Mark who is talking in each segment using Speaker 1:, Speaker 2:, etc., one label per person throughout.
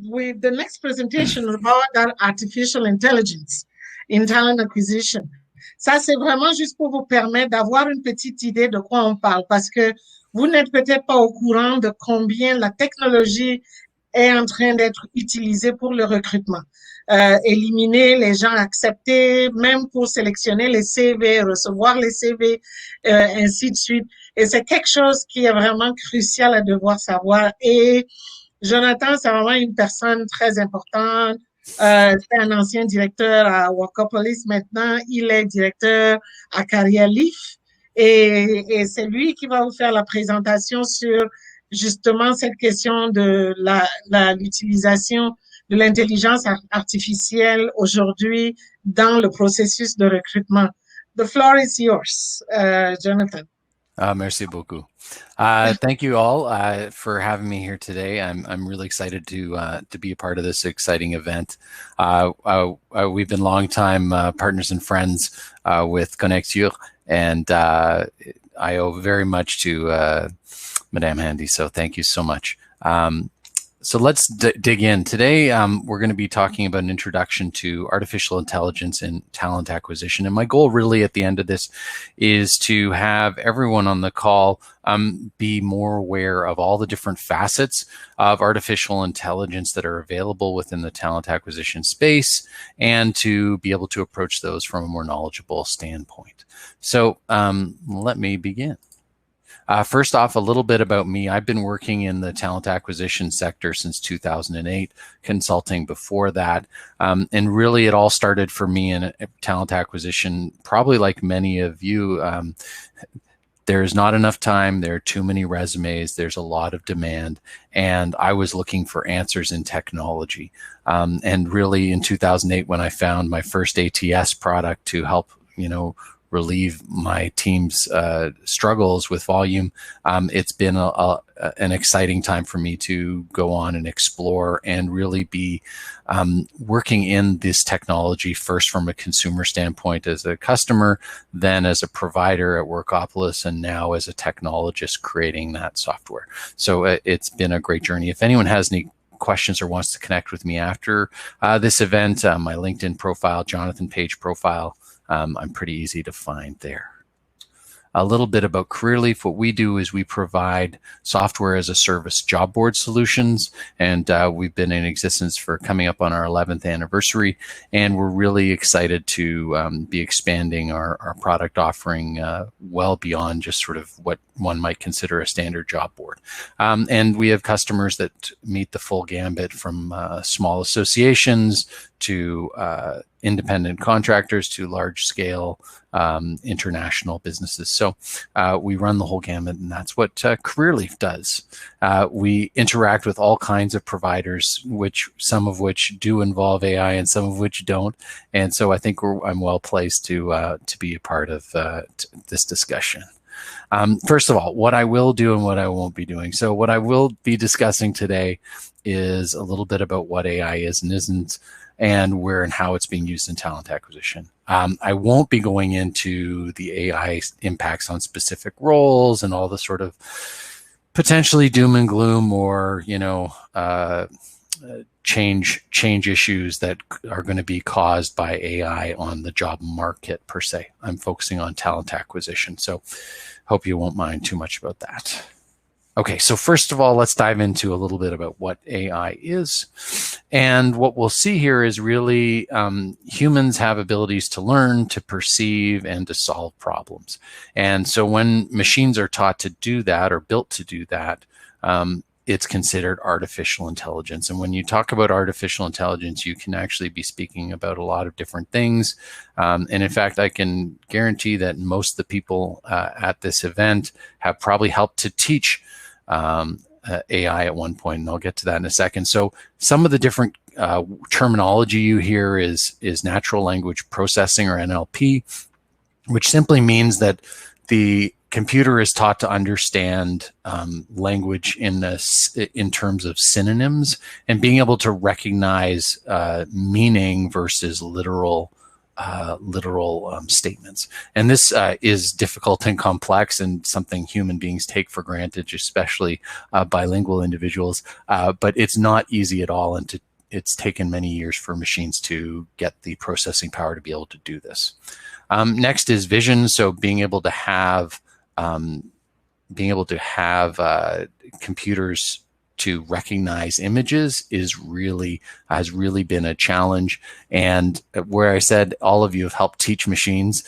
Speaker 1: With the next presentation about that artificial intelligence in talent acquisition. Ça, c'est vraiment juste pour vous permettre d'avoir une petite idée de quoi on parle, parce que vous n'êtes peut-être pas au courant de combien la technologie est en train d'être utilisée pour le recrutement. Éliminer les gens acceptés, même pour sélectionner les CV, recevoir les CV, ainsi de suite. Et c'est quelque chose qui est vraiment crucial à devoir savoir. Et Jonathan, c'est vraiment une personne très importante. C'est un ancien directeur à Workopolis. Maintenant, il est directeur à Careerleaf. Et c'est lui qui va vous faire la présentation sur justement cette question de l'utilisation de l'intelligence artificielle aujourd'hui dans le processus de recrutement. The floor is yours, Jonathan.
Speaker 2: Merci beaucoup. Thank you all for having me here today. I'm really excited to be a part of this exciting event. We've been longtime partners and friends with Connecture, and I owe very much to Madame Handy. So thank you so much. So let's dig in. Today, we're going to be talking about an introduction to artificial intelligence and talent acquisition. And my goal really at the end of this is to have everyone on the call be more aware of all the different facets of artificial intelligence that are available within the talent acquisition space, and to be able to approach those from a more knowledgeable standpoint. So let me begin. First off, a little bit about me. I've been working in the talent acquisition sector since 2008, consulting before that. And really it all started for me in talent acquisition, probably like many of you. There's not enough time. There are too many resumes. There's a lot of demand. And I was looking for answers in technology. And really in 2008, when I found my first ATS product to help, relieve my team's struggles with volume, it's been an exciting time for me to go on and explore and really be working in this technology, first from a consumer standpoint as a customer, then as a provider at Workopolis, and now as a technologist creating that software. So it's been a great journey. If anyone has any questions or wants to connect with me after this event, my LinkedIn profile, Jonathan Page profile, I'm pretty easy to find there. A little bit about Careerleaf. What we do is we provide software as a service job board solutions, and we've been in existence for coming up on our 11th anniversary, and we're really excited to be expanding our product offering well beyond just sort of what one might consider a standard job board. And we have customers that meet the full gambit, from small associations to independent contractors to large-scale international businesses. So we run the whole gamut, and that's what Careerleaf does. We interact with all kinds of providers, some of which do involve AI and some of which don't. And so I think I'm well placed to be a part of this discussion. First of all, what I will do and what I won't be doing. So what I will be discussing today is a little bit about what AI is and isn't, and where and how it's being used in talent acquisition. I won't be going into the AI impacts on specific roles and all the sort of potentially doom and gloom or, change issues that are going to be caused by AI on the job market per se. I'm focusing on talent acquisition, so hope you won't mind too much about that. Okay, so first of all, let's dive into a little bit about what AI is. And what we'll see here is really humans have abilities to learn, to perceive, and to solve problems. And so when machines are taught to do that or built to do that, it's considered artificial intelligence. And when you talk about artificial intelligence, you can actually be speaking about a lot of different things. And in fact, I can guarantee that most of the people at this event have probably helped to teach AI at one point, and I'll get to that in a second. So some of the different terminology you hear is natural language processing, or NLP, which simply means that the computer is taught to understand language in terms of synonyms and being able to recognize meaning versus literal literal statements. And this is difficult and complex and something human beings take for granted, especially bilingual individuals, but it's not easy at all, and it's taken many years for machines to get the processing power to be able to do this. Next is vision. So being able to have computers to recognize images has really been a challenge. And where I said all of you have helped teach machines,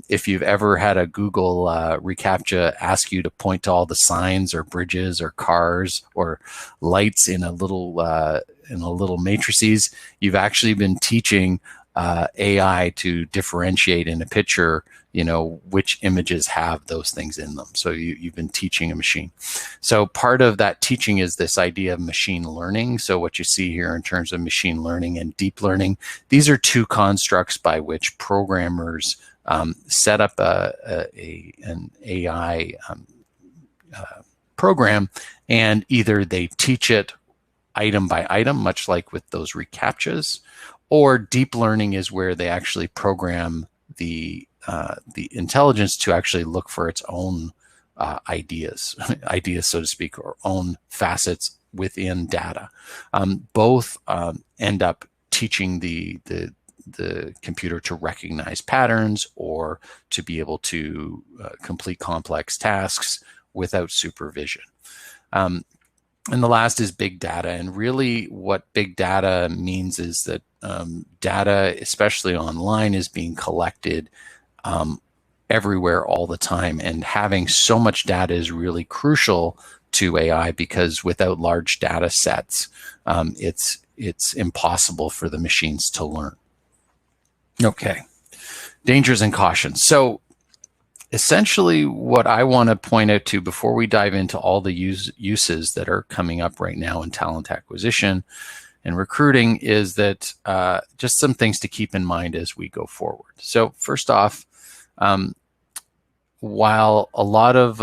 Speaker 2: if you've ever had a Google reCAPTCHA ask you to point to all the signs or bridges or cars or lights in a little matrices, you've actually been teaching AI to differentiate in a picture, which images have those things in them. So you've been teaching a machine. So part of that teaching is this idea of machine learning. So what you see here in terms of machine learning and deep learning, these are two constructs by which programmers set up an AI program, and either they teach it item by item, much like with those reCAPTCHAs, or deep learning is where they actually program the intelligence to actually look for its own ideas, so to speak, or own facets within data. Both end up teaching the computer to recognize patterns or to be able to complete complex tasks without supervision. And the last is big data. And really what big data means is that data, especially online, is being collected everywhere all the time. And having so much data is really crucial to AI, because without large data sets, it's impossible for the machines to learn. Okay, dangers and cautions. So essentially, what I want to point out to before we dive into all the uses that are coming up right now in talent acquisition and recruiting is that just some things to keep in mind as we go forward. So first off, while a lot of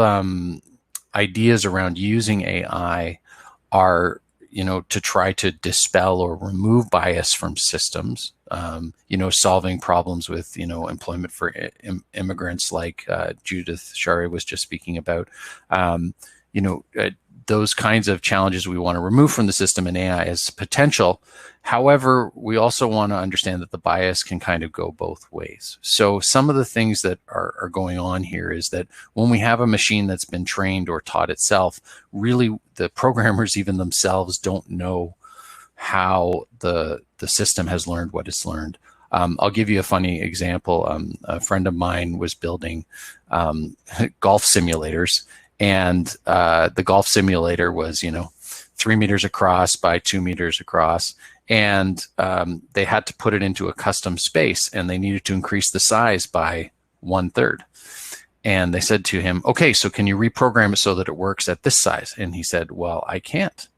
Speaker 2: ideas around using AI are, to try to dispel or remove bias from systems, solving problems with, employment for immigrants like Judith Shari was just speaking about, those kinds of challenges we want to remove from the system, and AI as potential. However, we also want to understand that the bias can kind of go both ways. So some of the things that are going on here is that when we have a machine that's been trained or taught itself, really the programmers even themselves don't know how the system has learned what it's learned. I'll give you a funny example. A friend of mine was building golf simulators, and the golf simulator was, 3 meters across by 2 meters across. And they had to put it into a custom space, and they needed to increase the size by 1/3. And they said to him, okay, so can you reprogram it so that it works at this size? And he said, well, I can't.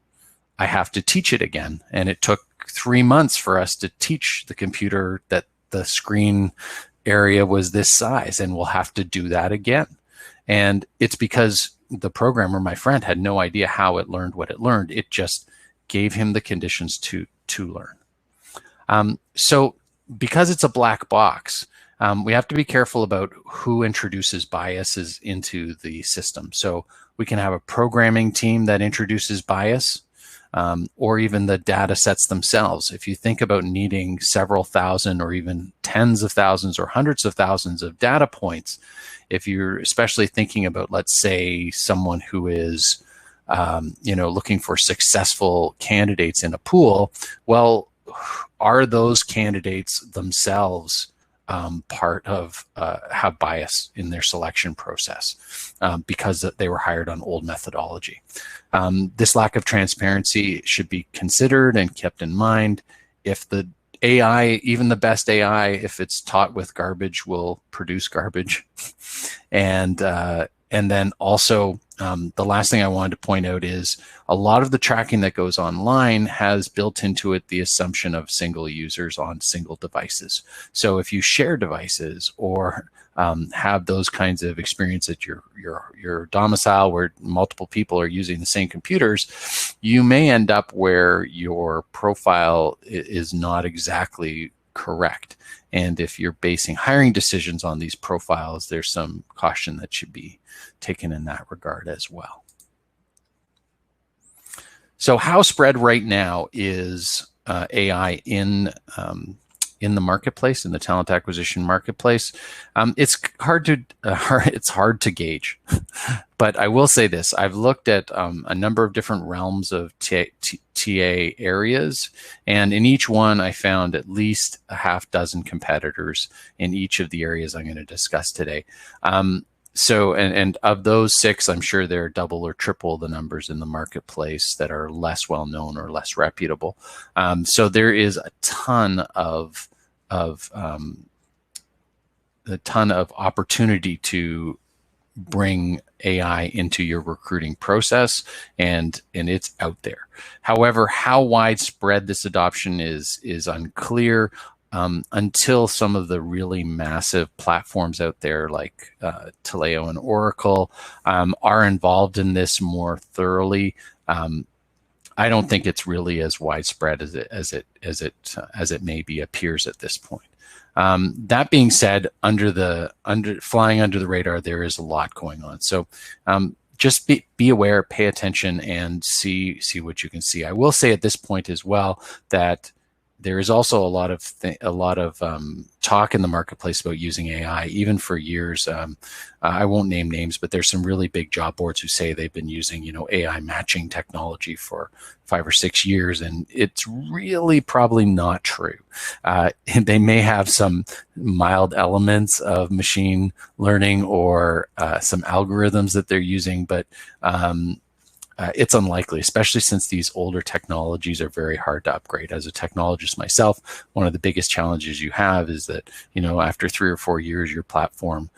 Speaker 2: I have to teach it again. And it took 3 months for us to teach the computer that the screen area was this size, and we'll have to do that again. And it's because the programmer, my friend, had no idea how it learned what it learned. It just gave him the conditions to learn. So because it's a black box, we have to be careful about who introduces biases into the system. So we can have a programming team that introduces bias, or even the data sets themselves. If you think about needing several thousand or even tens of thousands or hundreds of thousands of data points, if you're especially thinking about, let's say, someone who is looking for successful candidates in a pool, well, are those candidates themselves part of have bias in their selection process because they were hired on old methodology? This lack of transparency should be considered and kept in mind. If the AI, even the best AI, if it's taught with garbage, will produce garbage. And then also, the last thing I wanted to point out is a lot of the tracking that goes online has built into it the assumption of single users on single devices. So if you share devices or have those kinds of experience at your domicile where multiple people are using the same computers, you may end up where your profile is not exactly correct. And if you're basing hiring decisions on these profiles, there's some caution that should be taken in that regard as well. So how spread right now is AI in the marketplace, in the talent acquisition marketplace? It's hard to gauge, but I will say this: I've looked at a number of different realms of TA areas, and in each one, I found at least a half dozen competitors in each of the areas I'm going to discuss today. So, and of those 6, I'm sure there are double or triple the numbers in the marketplace that are less well known or less reputable. So there is a ton of opportunity to bring AI into your recruiting process, and it's out there. However, how widespread this adoption is unclear. Until some of the really massive platforms out there like Taleo and Oracle are involved in this more thoroughly, I don't think it's really as widespread as it maybe appears at this point. That being said, flying under the radar, there is a lot going on. So just be aware, pay attention, and see what you can see. I will say at this point as well that there is also a lot of talk in the marketplace about using AI, even for years. I won't name names, but there's some really big job boards who say they've been using, AI matching technology for 5 or 6 years, and it's really probably not true. They may have some mild elements of machine learning or some algorithms that they're using, but it's unlikely, especially since these older technologies are very hard to upgrade. As a technologist myself, one of the biggest challenges you have is that, after 3 or 4 years, your platform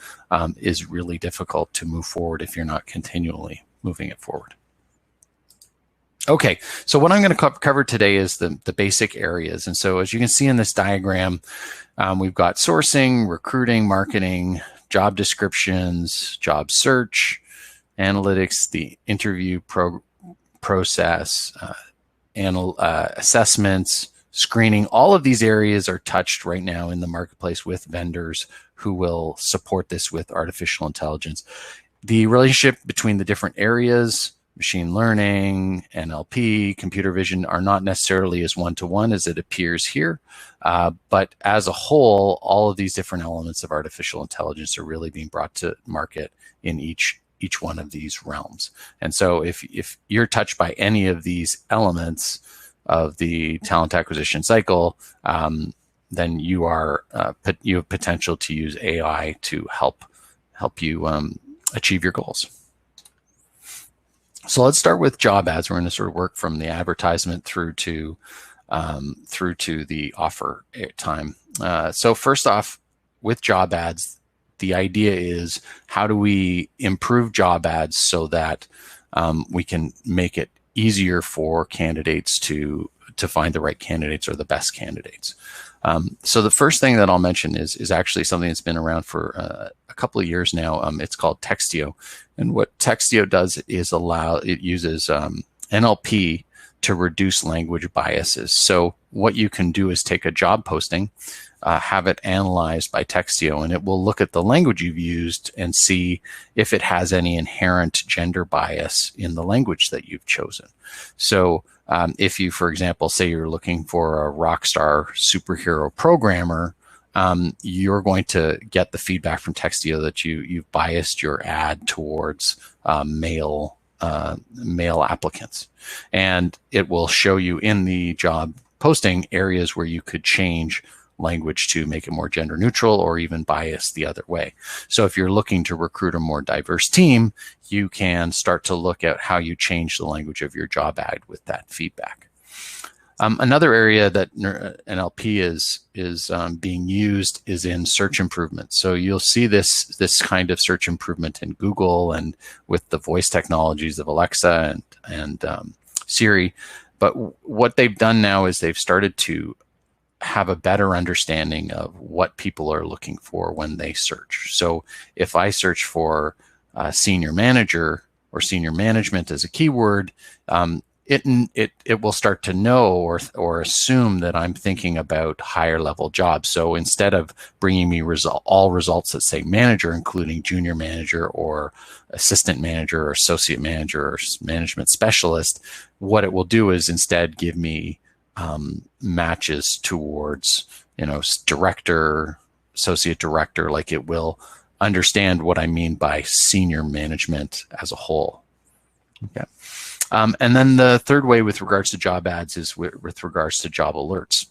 Speaker 2: is really difficult to move forward if you're not continually moving it forward. Okay, so what I'm going to cover today is the basic areas. And so as you can see in this diagram, we've got sourcing, recruiting, marketing, job descriptions, job search, analytics, the interview process, assessments, screening. All of these areas are touched right now in the marketplace with vendors who will support this with artificial intelligence. The relationship between the different areas, machine learning, NLP, computer vision, are not necessarily as one-to-one as it appears here. But as a whole, all of these different elements of artificial intelligence are really being brought to market in each one of these realms. And so if you're touched by any of these elements of the talent acquisition cycle, then you have potential to use AI to help you achieve your goals. So let's start with job ads. We're going to sort of work from the advertisement through to the offer time. So first off, with job ads, the idea is, how do we improve job ads so that we can make it easier for candidates to find the right candidates or the best candidates? So the first thing that I'll mention is actually something that's been around for a couple of years now. It's called Textio. And what Textio does is it uses NLP to reduce language biases. So what you can do is take a job posting, have it analyzed by Textio, and it will look at the language you've used and see if it has any inherent gender bias in the language that you've chosen. So if you, for example, say you're looking for a rock star superhero programmer, you're going to get the feedback from Textio that you've biased your ad towards male applicants. And it will show you in the job posting areas where you could change language to make it more gender neutral or even bias the other way. So if you're looking to recruit a more diverse team, you can start to look at how you change the language of your job ad with that feedback. Another area that NLP is being used is in search improvement. So you'll see this kind of search improvement in Google and with the voice technologies of Alexa and Siri. But what they've done now is they've started to have a better understanding of what people are looking for when they search. So if I search for senior manager or senior management as a keyword, it will start to know or assume that I'm thinking about higher level jobs. So instead of bringing me all results that say manager, including junior manager or assistant manager or associate manager or management specialist, what it will do is instead give me matches towards, director, associate director. Like, it will understand what I mean by senior management as a whole. Okay. And then the third way with regards to job ads is with regards to job alerts.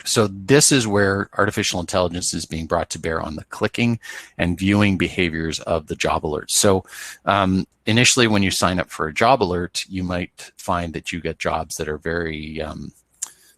Speaker 2: So this is where artificial intelligence is being brought to bear on the clicking and viewing behaviors of the job alerts. So initially, when you sign up for a job alert, you might find that you get jobs that are very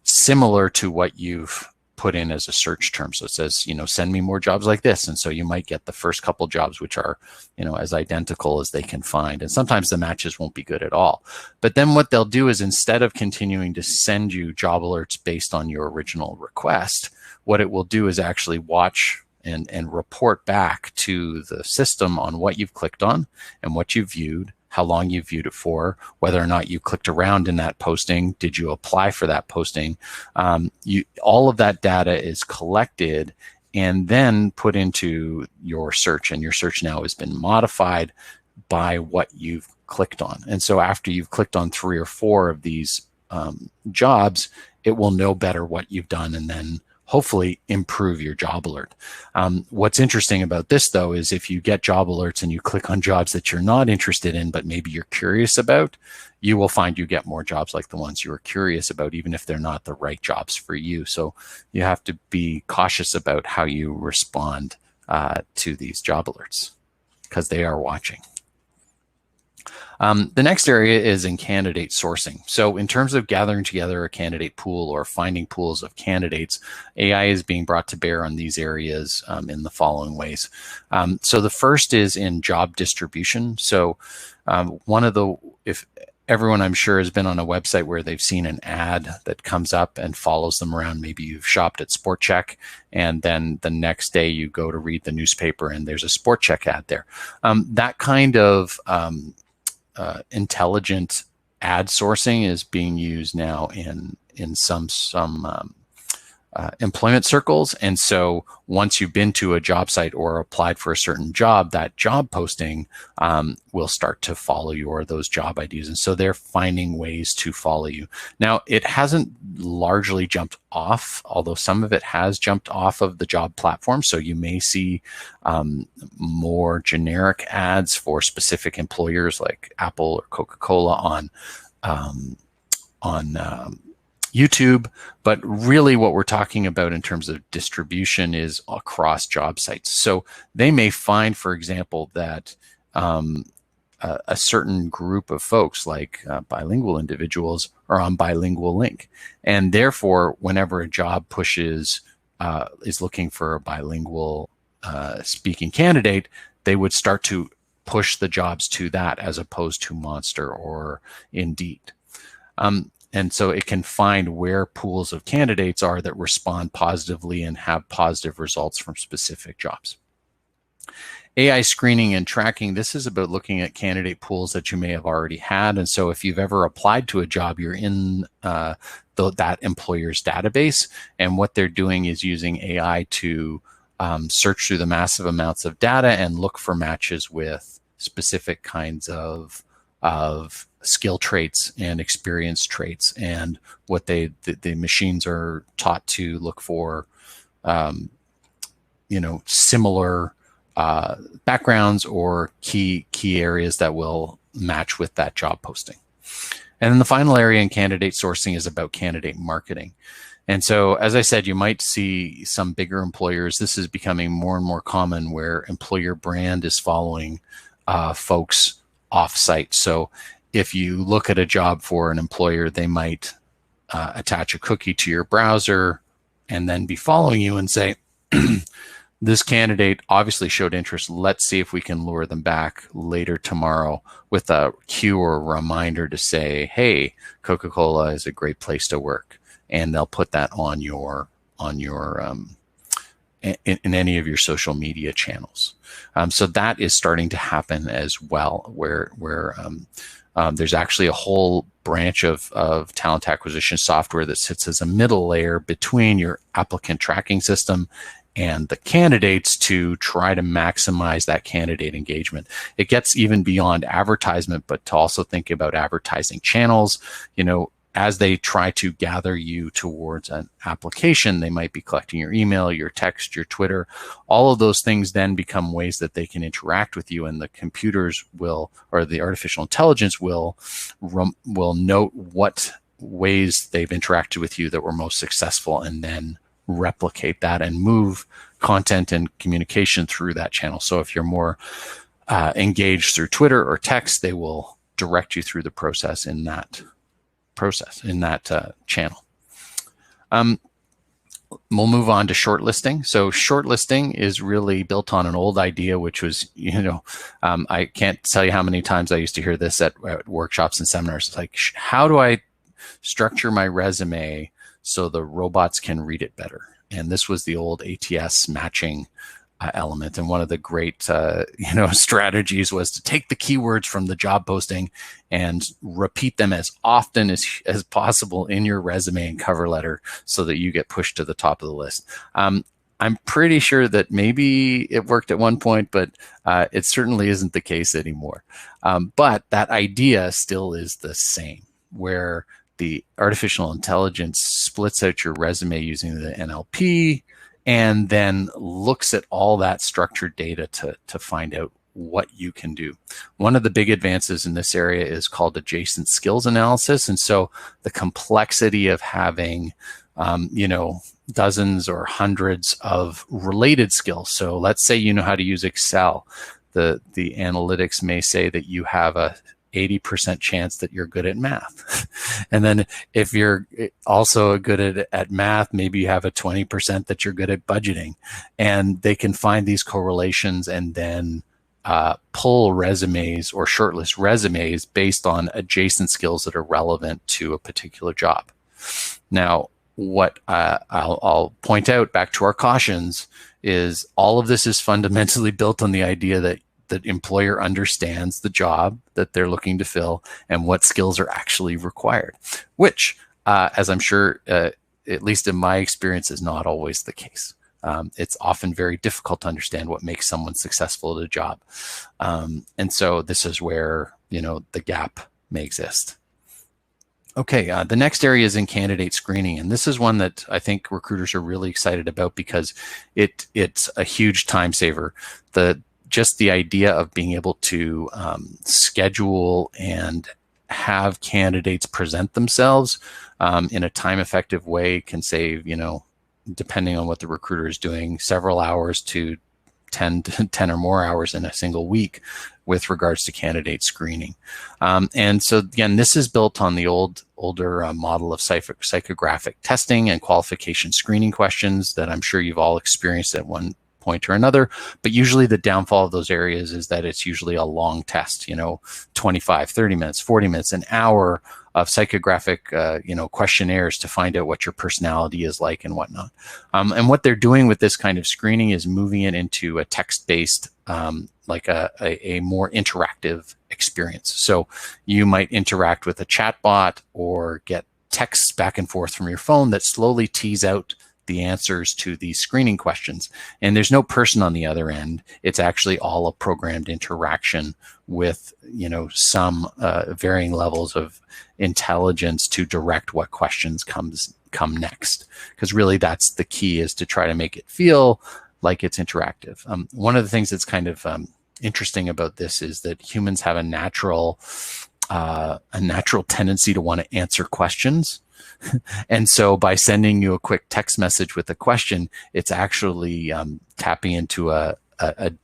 Speaker 2: similar to what you've put in as a search term. So it says, send me more jobs like this. And so you might get the first couple jobs, which are, as identical as they can find. And sometimes the matches won't be good at all. But then what they'll do is, instead of continuing to send you job alerts based on your original request, what it will do is actually watch and report back to the system on what you've clicked on and what you've viewed, how long you viewed it for, whether or not you clicked around in that posting, did you apply for that posting. All of that data is collected and then put into your search, and your search now has been modified by what you've clicked on. And so after you've clicked on 3 or 4 of these jobs, it will know better what you've done and then hopefully improve your job alert. What's interesting about this, though, is if you get job alerts and you click on jobs that you're not interested in, but maybe you're curious about, you will find you get more jobs like the ones you were curious about, even if they're not the right jobs for you. So you have to be cautious about how you respond to these job alerts, because they are watching. The next area is in candidate sourcing. So in terms of gathering together a candidate pool or finding pools of candidates, AI is being brought to bear on these areas in the following ways. So the first is in job distribution. So if everyone, I'm sure, has been on a website where they've seen an ad that comes up and follows them around. Maybe you've shopped at Sport Check, and then the next day you go to read the newspaper and there's a Sport Check ad there. That kind of intelligent ad sourcing is being used now in some employment circles. And so once you've been to a job site or applied for a certain job, that job posting will start to follow you, or those job IDs. And so they're finding ways to follow you. Now, it hasn't largely jumped off, although some of it has jumped off of the job platform. So you may see more generic ads for specific employers like Apple or Coca-Cola on YouTube, but really what we're talking about in terms of distribution is across job sites. So they may find, for example, that a certain group of folks, like bilingual individuals, are on Bilingual Link, and therefore, whenever a job is looking for a bilingual speaking candidate, they would start to push the jobs to that as opposed to Monster or Indeed. And so it can find where pools of candidates are that respond positively and have positive results from specific jobs. AI screening and tracking, this is about looking at candidate pools that you may have already had. And so if you've ever applied to a job, you're in that employer's database. And what they're doing is using AI to search through the massive amounts of data and look for matches with specific kinds of skill traits and experience traits, and what the machines are taught to look for, similar backgrounds or key areas that will match with that job posting. And then the final area in candidate sourcing is about candidate marketing. And so, as I said, you might see some bigger employers. This is becoming more and more common, where employer brand is following folks off-site. So if you look at a job for an employer, they might attach a cookie to your browser and then be following you and say, this candidate obviously showed interest. Let's see if we can lure them back later tomorrow with a cue or a reminder to say, hey, Coca-Cola is a great place to work. And they'll put that on your in any of your social media channels. So that is starting to happen as well, where there's actually a whole branch of talent acquisition software that sits as a middle layer between your applicant tracking system and the candidates to try to maximize that candidate engagement. It gets even beyond advertisement, but to also think about advertising channels. As they try to gather you towards an application, they might be collecting your email, your text, your Twitter. All of those things then become ways that they can interact with you, and the computers will, or the artificial intelligence will note what ways they've interacted with you that were most successful, and then replicate that and move content and communication through that channel. So if you're more engaged through Twitter or text, they will direct you through the process in that channel. We'll move on to shortlisting. So shortlisting is really built on an old idea, which was, I can't tell you how many times I used to hear this at workshops and seminars. It's like, how do I structure my resume so the robots can read it better? And this was the old ATS matching element. And one of the great, strategies was to take the keywords from the job posting and repeat them as often as possible in your resume and cover letter so that you get pushed to the top of the list. I'm pretty sure that maybe it worked at one point, but it certainly isn't the case anymore. But that idea still is the same, where the artificial intelligence splits out your resume using the NLP and then looks at all that structured data to find out what you can do. One of the big advances in this area is called adjacent skills analysis. And so the complexity of having, dozens or hundreds of related skills. So let's say you know how to use Excel. The analytics may say that you have a 80% chance that you're good at math. And then if you're also good at math, maybe you have a 20% that you're good at budgeting. And they can find these correlations and then pull resumes or shortlist resumes based on adjacent skills that are relevant to a particular job. Now, what I'll point out back to our cautions is all of this is fundamentally built on the idea that the employer understands the job that they're looking to fill and what skills are actually required, which, as I'm sure, at least in my experience, is not always the case. It's often very difficult to understand what makes someone successful at a job. And so this is where, the gap may exist. Okay, the next area is in candidate screening, and this is one that I think recruiters are really excited about because it's a huge time saver. Just the idea of being able to schedule and have candidates present themselves in a time-effective way can save, depending on what the recruiter is doing, several hours to 10 or more hours in a single week with regards to candidate screening. And so again, this is built on the older model of psychographic testing and qualification screening questions that I'm sure you've all experienced at one point or another. But usually the downfall of those areas is that it's usually a long test, 25, 30 minutes, 40 minutes, an hour of psychographic, questionnaires to find out what your personality is like and whatnot. And what they're doing with this kind of screening is moving it into a text-based, like a more interactive experience. So you might interact with a chatbot or get texts back and forth from your phone that slowly tease out the answers to these screening questions. And there's no person on the other end. It's actually all a programmed interaction with, some varying levels of intelligence to direct what questions come next. Because really that's the key, is to try to make it feel like it's interactive. One of the things that's kind of interesting about this is that humans have a natural tendency to want to answer questions. And so by sending you a quick text message with a question, it's actually tapping into a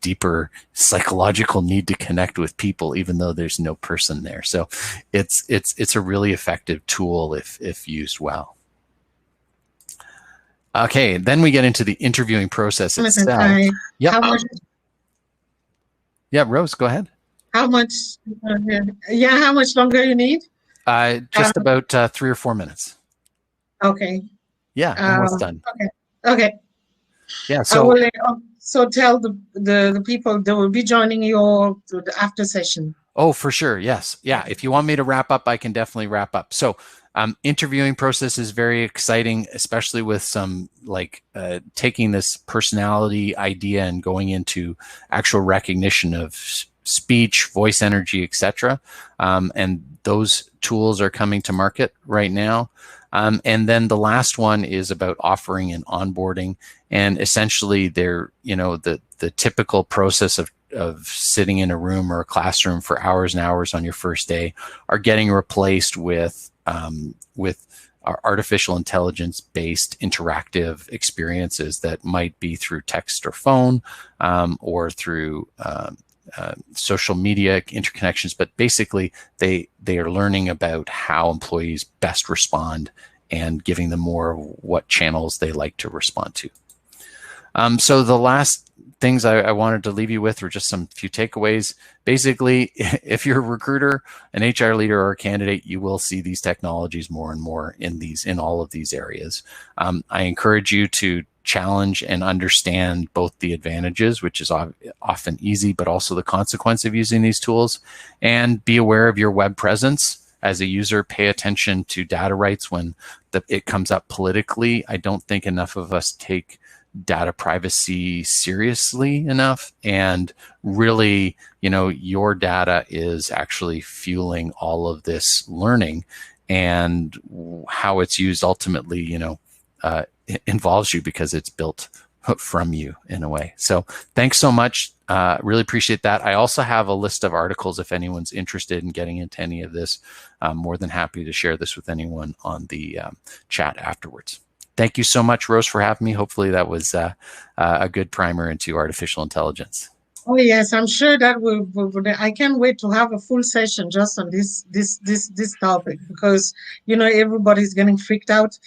Speaker 2: deeper psychological need to connect with people, even though there's no person there. So it's a really effective tool if used well. Okay, then we get into the interviewing process itself. Yep. Yeah, Rose, go ahead.
Speaker 1: How much longer you need?
Speaker 2: Just about 3 or 4 minutes.
Speaker 1: Okay.
Speaker 2: Yeah, almost done.
Speaker 1: Okay.
Speaker 2: Yeah.
Speaker 1: I
Speaker 2: So,
Speaker 1: will also tell the people that will be joining you to the after session.
Speaker 2: oh, for sure. Yes. Yeah. If you want me to wrap up, I can definitely wrap up. So, interviewing process is very exciting, especially with some like taking this personality idea and going into actual recognition of speech, voice energy, etc. And those tools are coming to market right now. And then the last one is about offering and onboarding, and essentially they're, you know, the typical process of sitting in a room or a classroom for hours and hours on your first day are getting replaced with our artificial intelligence based interactive experiences that might be through text or phone, or through social media interconnections. But basically they are learning about how employees best respond and giving them more of what channels they like to respond to. So the last things I wanted to leave you with were just some few takeaways. Basically, if you're a recruiter, an HR leader, or a candidate, you will see these technologies more and more in all of these areas. I encourage you to challenge and understand both the advantages, which is often easy, but also the consequence of using these tools, and be aware of your web presence. As a user, pay attention to data rights when it comes up politically. I don't think enough of us take data privacy seriously enough, and really, you know, your data is actually fueling all of this learning, and how it's used ultimately, you know, it involves you because it's built from you in a way. So thanks so much. Really appreciate that. I also have a list of articles if anyone's interested in getting into any of this. I'm more than happy to share this with anyone on the chat afterwards. Thank you so much, Rose, for having me. Hopefully that was a good primer into artificial intelligence.
Speaker 1: Oh yes, I'm sure that I can't wait to have a full session just on this topic, because you know everybody's getting freaked out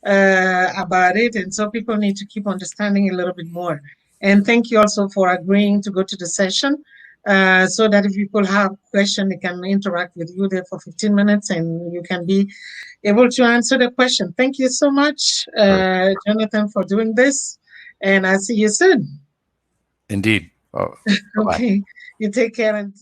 Speaker 1: about it, and so people need to keep understanding a little bit more. And thank you also for agreeing to go to the session, so that if people have questions, they can interact with you there for 15 minutes, and you can be able to answer the question. Thank you so much, Jonathan, for doing this, and I'll see you soon.
Speaker 2: Indeed. Oh,
Speaker 1: Okay, you take care and